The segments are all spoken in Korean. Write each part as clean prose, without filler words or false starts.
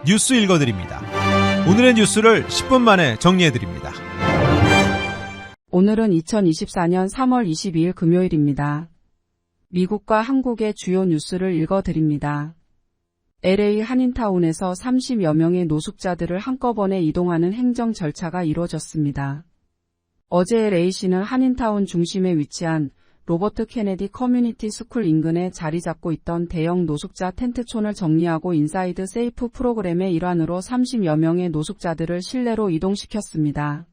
뉴스 읽어드립니다. 오늘의 뉴스를 10분 만에 정리해드립니다. 오늘은 2024년 3월 22일 금요일입니다. 미국과 한국의 주요 뉴스를 읽어드립니다. LA 한인타운에서 30여 명의 노숙자들을 한꺼번에 이동하는 행정 절차가 이루어졌습니다. 어제 LA시는 한인타운 중심에 위치한 로버트 케네디 커뮤니티 스쿨 인근에 자리 잡고 있던 대형 노숙자 텐트촌을 정리하고 인사이드 세이프 프로그램의 일환으로 30여 명의 노숙자들을 실내로 이동시켰습니다.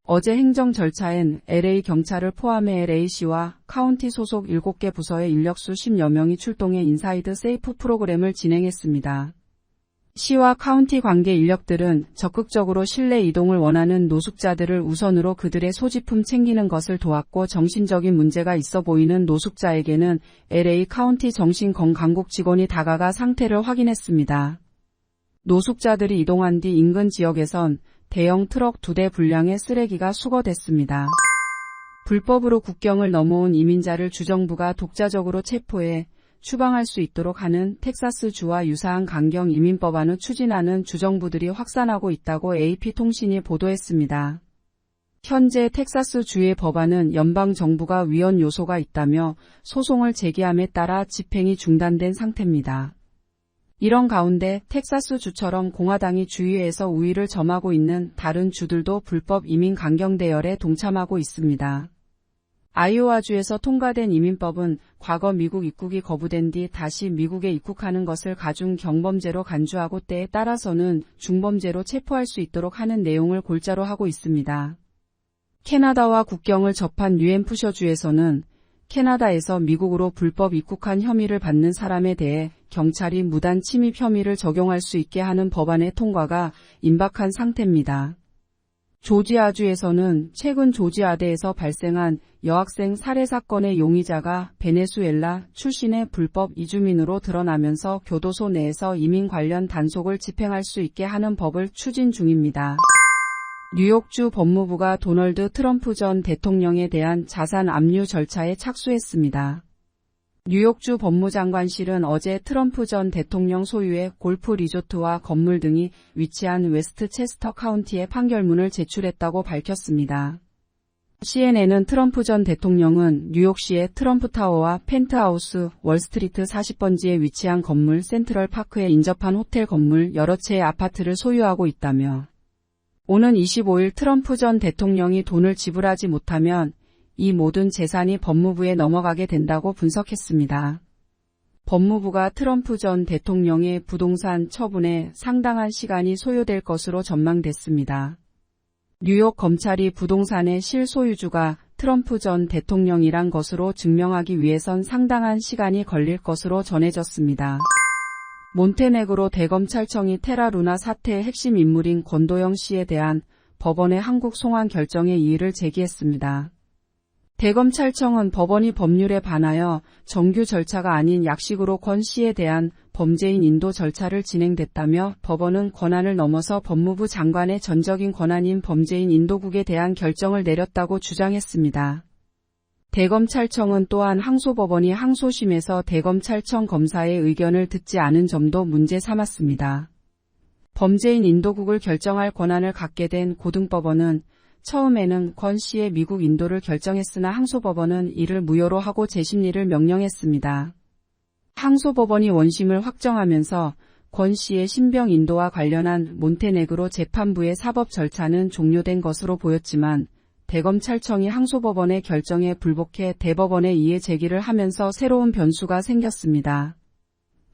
어제 행정 절차엔 LA 경찰을 포함해 LA시와 카운티 소속 7개 부서의 인력수 10여 명이 출동해 인사이드 세이프 프로그램을 진행했습니다. 시와 카운티 관계 인력들은 적극적으로 실내 이동을 원하는 노숙자들을 우선으로 그들의 소지품 챙기는 것을 도왔고, 정신적인 문제가 있어 보이는 노숙자에게는 LA 카운티 정신건강국 직원이 다가가 상태를 확인했습니다. 노숙자들이 이동한 뒤 인근 지역에선 대형 트럭 2대 분량의 쓰레기가 수거됐습니다. 불법으로 국경을 넘어온 이민자를 주정부가 독자적으로 체포해 추방할 수 있도록 하는 텍사스주와 유사한 강경 이민법안을 추진하는 주정부들이 확산하고 있다고 AP통신이 보도했습니다. 현재 텍사스주의 법안은 연방정부가 위헌 요소가 있다며 소송을 제기함에 따라 집행이 중단된 상태입니다. 이런 가운데 텍사스주처럼 공화당이 주위에서 우위를 점하고 있는 다른 주들도 불법 이민 강경 대열에 동참하고 있습니다. 아이오와주에서 통과된 이민법은 과거 미국 입국이 거부된 뒤 다시 미국에 입국하는 것을 가중 경범죄로 간주하고 때에 따라서는 중범죄로 체포할 수 있도록 하는 내용을 골자로 하고 있습니다. 캐나다와 국경을 접한 뉴햄프셔주에서는 캐나다에서 미국으로 불법 입국한 혐의를 받는 사람에 대해 경찰이 무단 침입 혐의를 적용할 수 있게 하는 법안의 통과가 임박한 상태입니다. 조지아주에서는 최근 조지아대에서 발생한 여학생 살해 사건의 용의자가 베네수엘라 출신의 불법 이주민으로 드러나면서 교도소 내에서 이민 관련 단속을 집행할 수 있게 하는 법을 추진 중입니다. 뉴욕주 법무부가 도널드 트럼프 전 대통령에 대한 자산 압류 절차에 착수했습니다. 뉴욕주 법무장관실은 어제 트럼프 전 대통령 소유의 골프 리조트와 건물 등이 위치한 웨스트체스터 카운티에 판결문을 제출했다고 밝혔습니다. CNN은 트럼프 전 대통령은 뉴욕시의 트럼프타워와 펜트하우스 월스트리트 40번지에 위치한 건물 센트럴 파크에 인접한 호텔 건물 여러 채의 아파트를 소유하고 있다며, 오는 25일 트럼프 전 대통령이 돈을 지불하지 못하면 이 모든 재산이 법무부에 넘어가게 된다고 분석했습니다. 법무부가 트럼프 전 대통령의 부동산 처분에 상당한 시간이 소요될 것으로 전망됐습니다. 뉴욕 검찰이 부동산의 실소유주가 트럼프 전 대통령이란 것으로 증명하기 위해선 상당한 시간이 걸릴 것으로 전해졌습니다. 몬테네그로 대검찰청이 테라 루나 사태의 핵심 인물인 권도영 씨에 대한 법원의 한국 송환 결정에 이의를 제기했습니다. 대검찰청은 법원이 법률에 반하여 정규 절차가 아닌 약식으로 권 씨에 대한 범죄인 인도 절차를 진행됐다며, 법원은 권한을 넘어서 법무부 장관의 전적인 권한인 범죄인 인도국에 대한 결정을 내렸다고 주장했습니다. 대검찰청은 또한 항소법원이 항소심에서 대검찰청 검사의 의견을 듣지 않은 점도 문제 삼았습니다. 범죄인 인도국을 결정할 권한을 갖게 된 고등법원은 처음에는 권 씨의 미국 인도를 결정했으나 항소법원은 이를 무효로 하고 재심리를 명령했습니다. 항소법원이 원심을 확정하면서 권 씨의 신병 인도와 관련한 몬테네그로 재판부의 사법 절차는 종료된 것으로 보였지만, 대검찰청이 항소법원의 결정에 불복해 대법원에 이의 제기를 하면서 새로운 변수가 생겼습니다.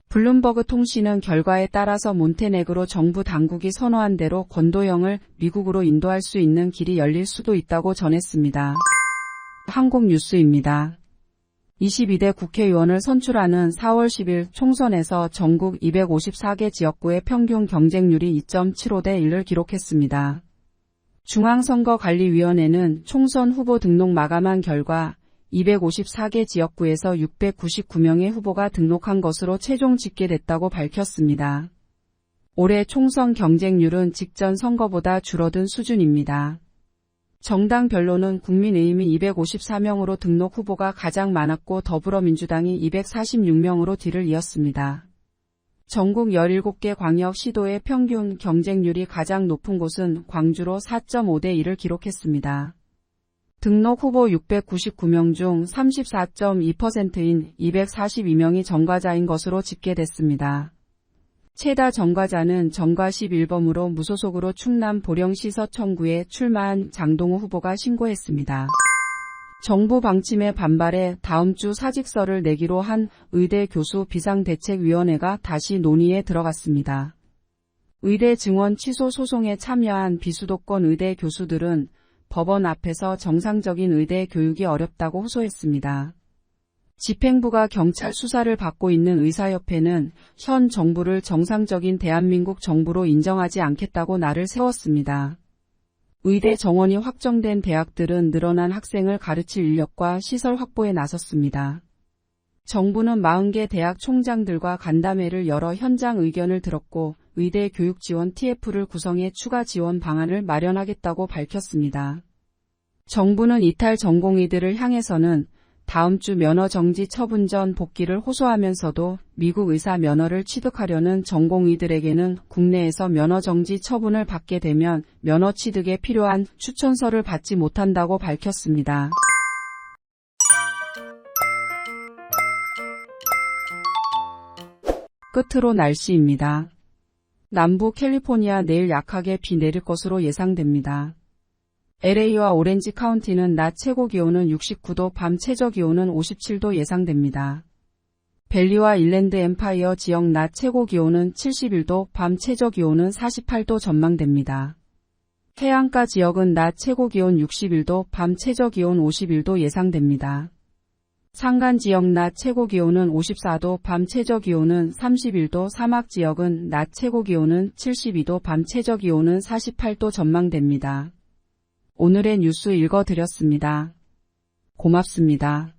블룸버그 통신은 결과에 따라서 몬테네그로 정부 당국이 선호한 대로 권도영을 미국으로 인도할 수 있는 길이 열릴 수도 있다고 전했습니다. 한국 뉴스입니다. 22대 국회의원을 선출하는 4월 10일 총선에서 전국 254개 지역구의 평균 경쟁률이 2.75대 1을 기록했습니다. 중앙선거관리위원회는 총선 후보 등록 마감한 결과 254개 지역구에서 699명의 후보가 등록한 것으로 최종 집계됐다고 밝혔습니다. 올해 총선 경쟁률은 직전 선거보다 줄어든 수준입니다. 정당별로는 국민의힘이 254명으로 등록 후보가 가장 많았고 더불어민주당이 246명으로 뒤를 이었습니다. 전국 17개 광역 시도의 평균 경쟁률이 가장 높은 곳은 광주로 4.5대 1을 기록했습니다. 등록 후보 699명 중 34.2%인 242명이 전과자인 것으로 집계됐습니다. 최다 전과자는 전과 11범으로 무소속으로 충남 보령시 서천구에 출마한 장동우 후보가 신고했습니다. 정부 방침에 반발해 다음 주 사직서를 내기로 한 의대 교수 비상대책위원회가 다시 논의에 들어갔습니다. 의대 증원 취소 소송에 참여한 비수도권 의대 교수들은 법원 앞에서 정상적인 의대 교육이 어렵다고 호소했습니다. 집행부가 경찰 수사를 받고 있는 의사협회는 현 정부를 정상적인 대한민국 정부로 인정하지 않겠다고 날을 세웠습니다. 의대 정원이 확정된 대학들은 늘어난 학생을 가르칠 인력과 시설 확보에 나섰습니다. 정부는 40개 대학 총장들과 간담회를 열어 현장 의견을 들었고 의대 교육 지원 TF를 구성해 추가 지원 방안을 마련하겠다고 밝혔습니다. 정부는 이탈 전공의들을 향해서는 다음 주 면허 정지 처분 전 복귀를 호소하면서도 미국 의사 면허를 취득하려는 전공의들에게는 국내에서 면허 정지 처분을 받게 되면 면허 취득에 필요한 추천서를 받지 못한다고 밝혔습니다. 끝으로 날씨입니다. 남부 캘리포니아 내일 약하게 비 내릴 것으로 예상됩니다. LA와 오렌지 카운티는 낮 최고 기온은 69도, 밤 최저 기온은 57도 예상됩니다. 밸리와 일랜드 엠파이어 지역 낮 최고 기온은 71도, 밤 최저 기온은 48도 전망됩니다. 해안가 지역은 낮 최고 기온 61도, 밤 최저 기온 51도 예상됩니다. 산간 지역 낮 최고 기온은 54도, 밤 최저 기온은 31도, 사막 지역은 낮 최고 기온은 72도, 밤 최저 기온은 48도 전망됩니다. 오늘의 뉴스 읽어드렸습니다. 고맙습니다.